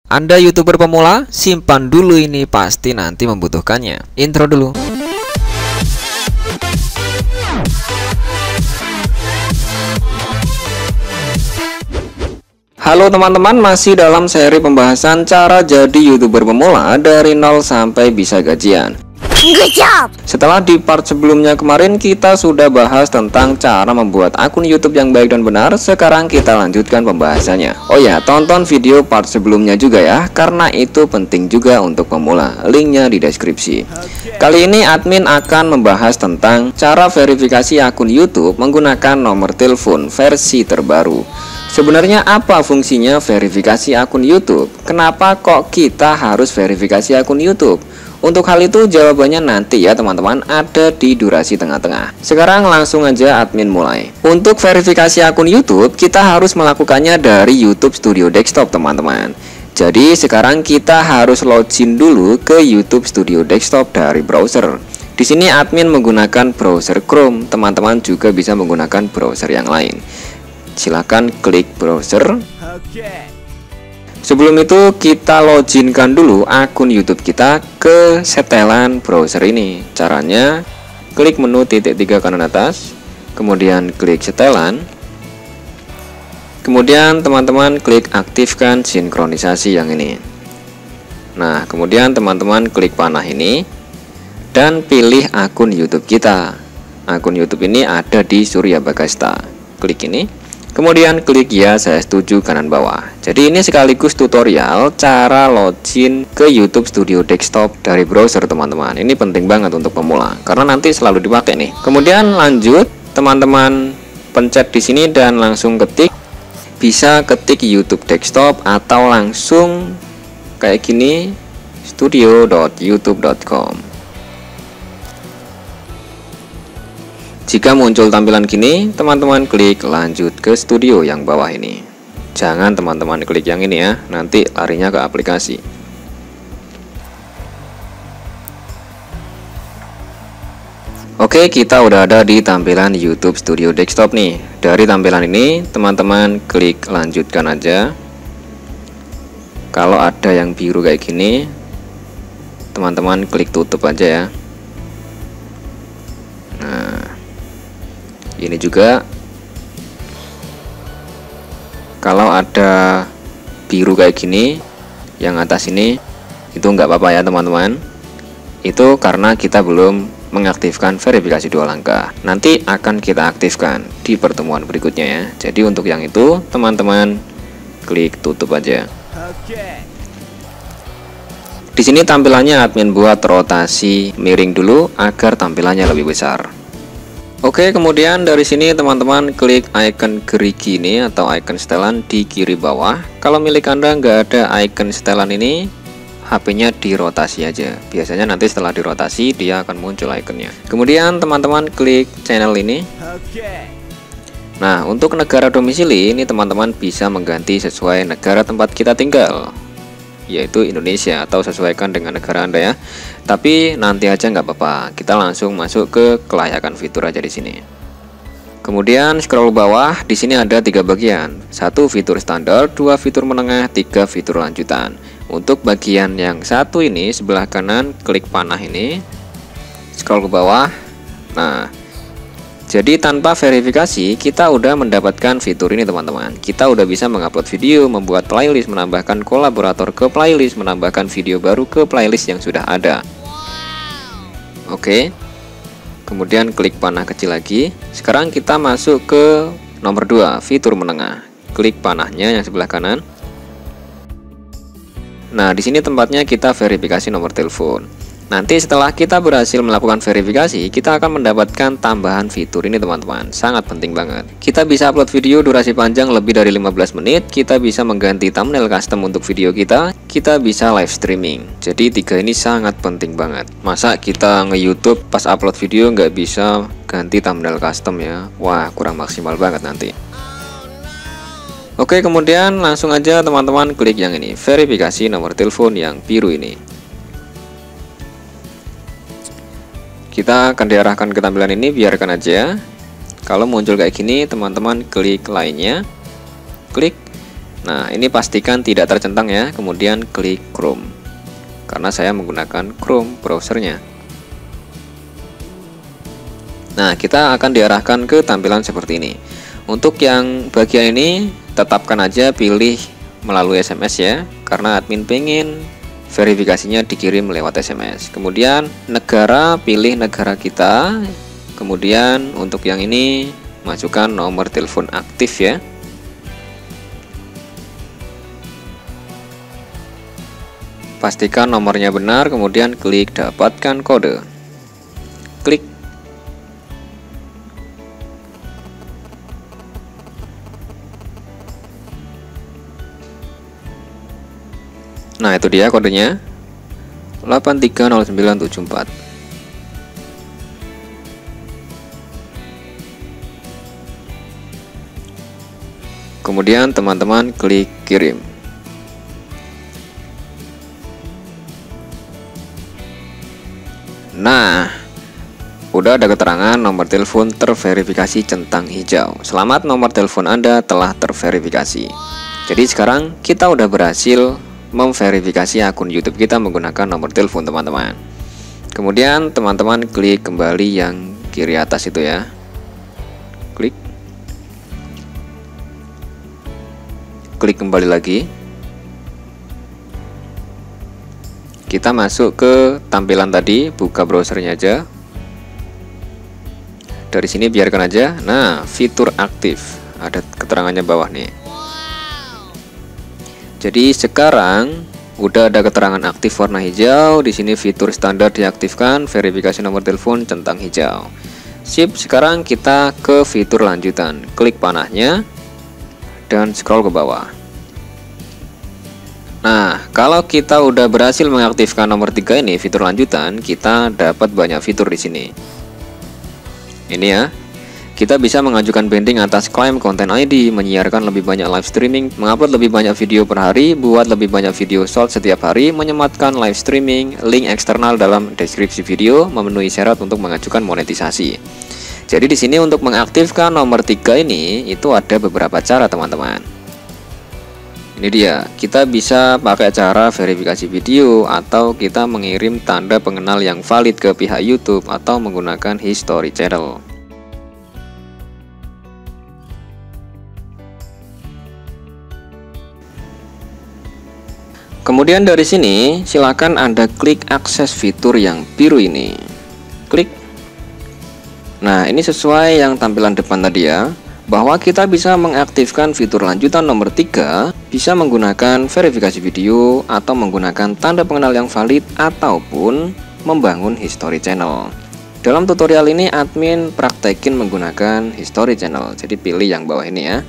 Anda YouTuber pemula, simpan dulu ini pasti nanti membutuhkannya. Intro dulu. Halo teman-teman, masih dalam seri pembahasan cara jadi YouTuber pemula dari nol sampai bisa gajian. Good job. Setelah di part sebelumnya kemarin kita sudah bahas tentang cara membuat akun YouTube yang baik dan benar. Sekarang kita lanjutkan pembahasannya. Oh ya, tonton video part sebelumnya juga ya, karena itu penting juga untuk pemula. Linknya di deskripsi. Kali ini admin akan membahas tentang cara verifikasi akun YouTube menggunakan nomor telepon versi terbaru. Sebenarnya apa fungsinya verifikasi akun YouTube? Kenapa kok kita harus verifikasi akun YouTube? Untuk hal itu jawabannya nanti ya teman-teman, ada di durasi tengah-tengah. Sekarang langsung aja admin mulai. Untuk verifikasi akun YouTube, kita harus melakukannya dari YouTube Studio Desktop teman-teman. Jadi sekarang kita harus login dulu ke YouTube Studio Desktop dari browser. Di sini admin menggunakan browser Chrome, teman-teman juga bisa menggunakan browser yang lain. Silakan klik browser. Sebelum itu kita loginkan dulu akun YouTube kita ke setelan browser ini. Caranya klik menu titik 3 kanan atas, kemudian klik setelan. Kemudian teman-teman klik aktifkan sinkronisasi yang ini. Nah, kemudian teman-teman klik panah ini dan pilih akun YouTube kita. Akun YouTube ini ada di Surya Bagasta. Klik ini. Kemudian klik ya saya setuju kanan bawah. Jadi ini sekaligus tutorial cara login ke YouTube Studio Desktop dari browser teman-teman. Ini penting banget untuk pemula karena nanti selalu dipakai nih. Kemudian lanjut teman-teman pencet di sini dan langsung ketik. Bisa ketik YouTube Desktop atau langsung kayak gini studio.youtube.com. Jika muncul tampilan gini, teman-teman klik lanjut ke studio yang bawah ini. Jangan teman-teman klik yang ini ya, nanti larinya ke aplikasi. Oke, kita udah ada di tampilan YouTube Studio Desktop nih. Dari tampilan ini, teman-teman klik lanjutkan aja. Kalau ada yang biru kayak gini, teman-teman klik tutup aja ya. Ini juga kalau ada biru kayak gini yang atas ini, itu nggak apa-apa ya teman-teman. Itu karena kita belum mengaktifkan verifikasi 2 langkah. Nanti akan kita aktifkan di pertemuan berikutnya ya. Jadi untuk yang itu teman-teman klik tutup aja. Di sini tampilannya admin buat rotasi miring dulu agar tampilannya lebih besar. Oke, kemudian dari sini teman-teman klik icon gerigi ini atau icon setelan di kiri bawah. Kalau milik Anda nggak ada icon setelan ini, HP-nya dirotasi aja. Biasanya nanti setelah dirotasi dia akan muncul ikonnya. Kemudian teman-teman klik channel ini. Nah, untuk negara domisili ini teman-teman bisa mengganti sesuai negara tempat kita tinggal, yaitu Indonesia, atau sesuaikan dengan negara Anda ya. Tapi nanti aja nggak apa-apa. Kita langsung masuk ke kelayakan fitur aja di sini. Kemudian scroll bawah, di sini ada 3 bagian. 1 fitur standar, 2 fitur menengah, 3 fitur lanjutan. Untuk bagian yang satu ini sebelah kanan klik panah ini. Scroll ke bawah. Nah, jadi tanpa verifikasi kita udah mendapatkan fitur ini teman-teman. Kita udah bisa mengupload video, membuat playlist, menambahkan kolaborator ke playlist, menambahkan video baru ke playlist yang sudah ada. Oke. Kemudian klik panah kecil lagi. Sekarang kita masuk ke nomor 2, fitur menengah. Klik panahnya yang sebelah kanan. Nah, di sini tempatnya kita verifikasi nomor telepon. Nanti setelah kita berhasil melakukan verifikasi, kita akan mendapatkan tambahan fitur ini teman-teman. Sangat penting banget. Kita bisa upload video durasi panjang lebih dari 15 menit. Kita bisa mengganti thumbnail custom untuk video kita. Kita bisa live streaming. Jadi 3 ini sangat penting banget. Masa kita nge-YouTube pas upload video nggak bisa ganti thumbnail custom ya? Wah, kurang maksimal banget nanti. Oke, kemudian langsung aja teman-teman klik yang ini, verifikasi nomor telepon yang biru ini. Kita akan diarahkan ke tampilan ini, biarkan aja. Kalau muncul kayak gini, teman-teman klik lainnya. Klik. Nah, ini pastikan tidak tercentang ya. Kemudian klik Chrome, karena saya menggunakan Chrome browsernya. Nah, kita akan diarahkan ke tampilan seperti ini. Untuk yang bagian ini, tetapkan aja pilih melalui SMS ya, karena admin pengen verifikasinya dikirim lewat SMS. Kemudian negara, pilih negara kita. Kemudian untuk yang ini, masukkan nomor telepon aktif ya. Pastikan nomornya benar, kemudian klik dapatkan kode. Klik. Nah, itu dia kodenya 830974. Kemudian teman-teman klik kirim. Nah, udah ada keterangan nomor telepon terverifikasi centang hijau. Selamat, nomor telepon Anda telah terverifikasi. Jadi sekarang kita udah berhasil memverifikasi akun YouTube kita menggunakan nomor telepon teman-teman. Kemudian teman-teman klik kembali yang kiri atas itu ya. Klik. Klik kembali lagi. Kita masuk ke tampilan tadi, buka browsernya aja. Dari sini biarkan aja. Nah, fitur aktif. Ada keterangannya bawah nih. Jadi sekarang udah ada keterangan aktif warna hijau. Di sini fitur standar diaktifkan, verifikasi nomor telepon centang hijau. Sip, sekarang kita ke fitur lanjutan. Klik panahnya dan scroll ke bawah. Nah, kalau kita udah berhasil mengaktifkan nomor 3 ini, fitur lanjutan, kita dapat banyak fitur di sini. Ini ya. Kita bisa mengajukan pending atas klaim konten ID, menyiarkan lebih banyak live streaming, mengupload lebih banyak video per hari, buat lebih banyak video short setiap hari, menyematkan live streaming, link eksternal dalam deskripsi video, memenuhi syarat untuk mengajukan monetisasi. Jadi di sini untuk mengaktifkan nomor 3 ini itu ada beberapa cara teman-teman. Ini dia, kita bisa pakai cara verifikasi video atau kita mengirim tanda pengenal yang valid ke pihak YouTube atau menggunakan history channel. Kemudian dari sini silakan Anda klik akses fitur yang biru ini. Klik. Nah, ini sesuai yang tampilan depan tadi ya, bahwa kita bisa mengaktifkan fitur lanjutan nomor 3, bisa menggunakan verifikasi video atau menggunakan tanda pengenal yang valid ataupun membangun history channel. Dalam tutorial ini admin praktekin menggunakan history channel. Jadi pilih yang bawah ini ya.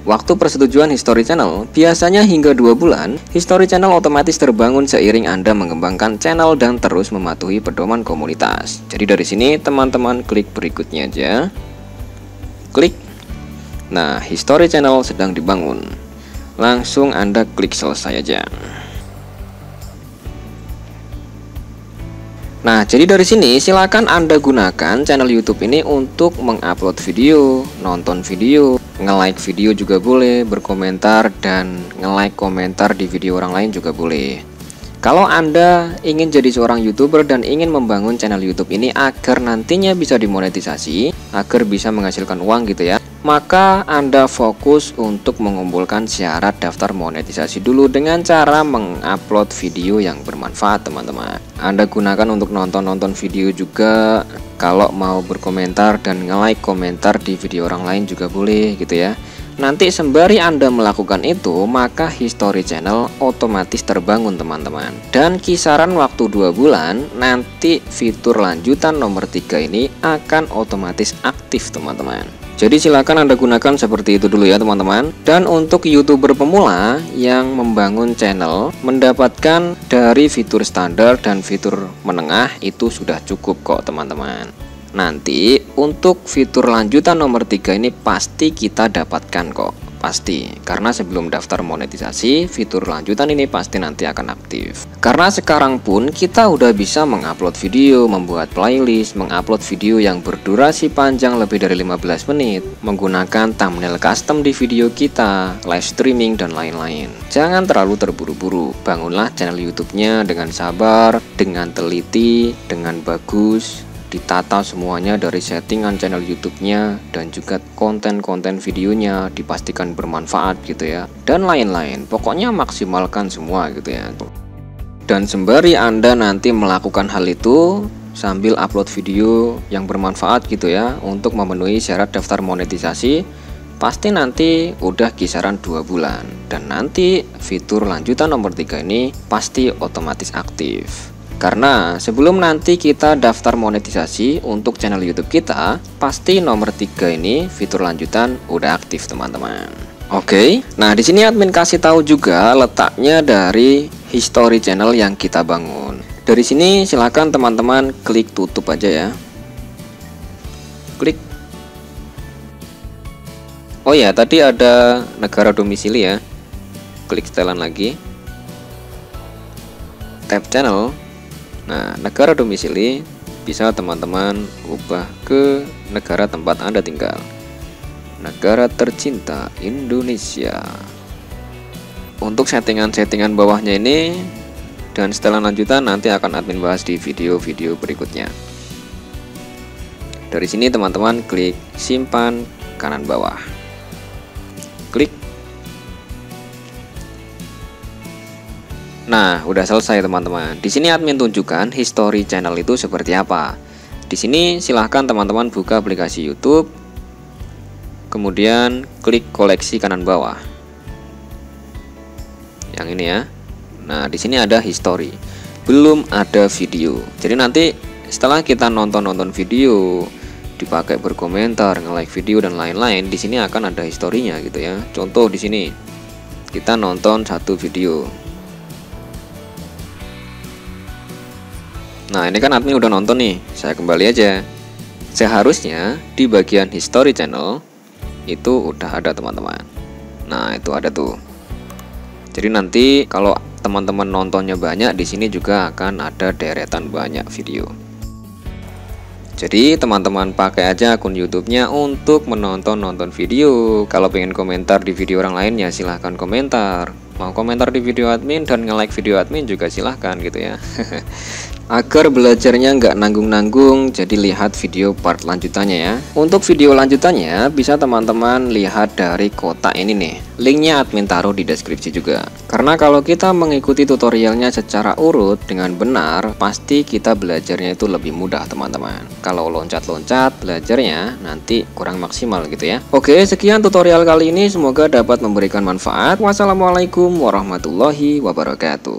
Waktu persetujuan history channel biasanya hingga 2 bulan. History channel otomatis terbangun seiring Anda mengembangkan channel dan terus mematuhi pedoman komunitas. Jadi dari sini teman-teman klik berikutnya aja. Klik. Nah, history channel sedang dibangun. Langsung Anda klik selesai aja. Nah, jadi dari sini silakan Anda gunakan channel YouTube ini untuk mengupload video, nonton video, nge-like video juga boleh, berkomentar dan nge-like komentar di video orang lain juga boleh. Kalau Anda ingin jadi seorang YouTuber dan ingin membangun channel YouTube ini agar nantinya bisa dimonetisasi, agar bisa menghasilkan uang gitu ya, maka Anda fokus untuk mengumpulkan syarat daftar monetisasi dulu dengan cara mengupload video yang bermanfaat teman-teman. Anda gunakan untuk nonton-nonton video juga, kalau mau berkomentar dan nge-like komentar di video orang lain juga boleh gitu ya. Nanti sembari Anda melakukan itu, maka history channel otomatis terbangun teman-teman. Dan kisaran waktu 2 bulan, nanti fitur lanjutan nomor 3 ini akan otomatis aktif teman-teman. Jadi silakan Anda gunakan seperti itu dulu ya teman-teman. Dan untuk YouTuber pemula yang membangun channel, mendapatkan dari fitur standar dan fitur menengah itu sudah cukup kok teman-teman. Nanti untuk fitur lanjutan nomor 3 ini pasti kita dapatkan kok. pasti, karena sebelum daftar monetisasi, fitur lanjutan ini pasti nanti akan aktif. Karena sekarang pun kita udah bisa mengupload video, membuat playlist, mengupload video yang berdurasi panjang lebih dari 15 menit, menggunakan thumbnail custom di video kita, live streaming, dan lain-lain. Jangan terlalu terburu-buru, bangunlah channel YouTube-nya dengan sabar, dengan teliti, dengan bagus, ditata semuanya dari settingan channel YouTube-nya dan juga konten-konten videonya dipastikan bermanfaat gitu ya, dan lain-lain. Pokoknya maksimalkan semua gitu ya. Dan sembari Anda nanti melakukan hal itu sambil upload video yang bermanfaat gitu ya, untuk memenuhi syarat daftar monetisasi, pasti nanti udah kisaran 2 bulan, dan nanti fitur lanjutan nomor 3 ini pasti otomatis aktif. Karena sebelum nanti kita daftar monetisasi untuk channel YouTube kita, pasti nomor 3 ini fitur lanjutan udah aktif teman-teman. Oke, nah di sini admin kasih tahu juga letaknya dari history channel yang kita bangun. Dari sini silakan teman-teman klik tutup aja ya. Klik. Oh ya, tadi ada negara domisili ya. Klik setelan lagi. Tab channel. Nah, negara domisili bisa teman-teman ubah ke negara tempat Anda tinggal. Negara tercinta Indonesia. Untuk settingan-settingan bawahnya ini dan setelan lanjutan nanti akan admin bahas di video-video berikutnya. Dari sini teman-teman klik simpan kanan bawah. Klik. Nah, udah selesai teman-teman. Di sini admin tunjukkan history channel itu seperti apa. Di sini silahkan teman-teman buka aplikasi YouTube, kemudian klik koleksi kanan bawah. Yang ini ya. Nah, di sini ada history. Belum ada video. Jadi nanti setelah kita nonton video, dipakai berkomentar, nge-like video dan lain-lain, di sini akan ada historinya gitu ya. Contoh di sini. Kita nonton satu video. Nah, ini kan admin udah nonton nih, saya kembali aja. Seharusnya di bagian history channel itu udah ada teman-teman. Nah, itu ada tuh. Jadi nanti kalau teman-teman nontonnya banyak, di sini juga akan ada deretan banyak video. Jadi teman-teman pakai aja akun YouTube-nya untuk menonton video. Kalau pengen komentar di video orang lain ya silahkan komentar. Mau komentar di video admin dan nge-like video admin juga silahkan gitu ya. Agar belajarnya nggak nanggung-nanggung, jadi lihat video part lanjutannya ya. Untuk video lanjutannya bisa teman-teman lihat dari kotak ini nih. Linknya admin taruh di deskripsi juga. Karena kalau kita mengikuti tutorialnya secara urut dengan benar, pasti kita belajarnya itu lebih mudah teman-teman. Kalau loncat-loncat belajarnya nanti kurang maksimal gitu ya. Oke, sekian tutorial kali ini, semoga dapat memberikan manfaat. Wassalamualaikum warahmatullahi wabarakatuh.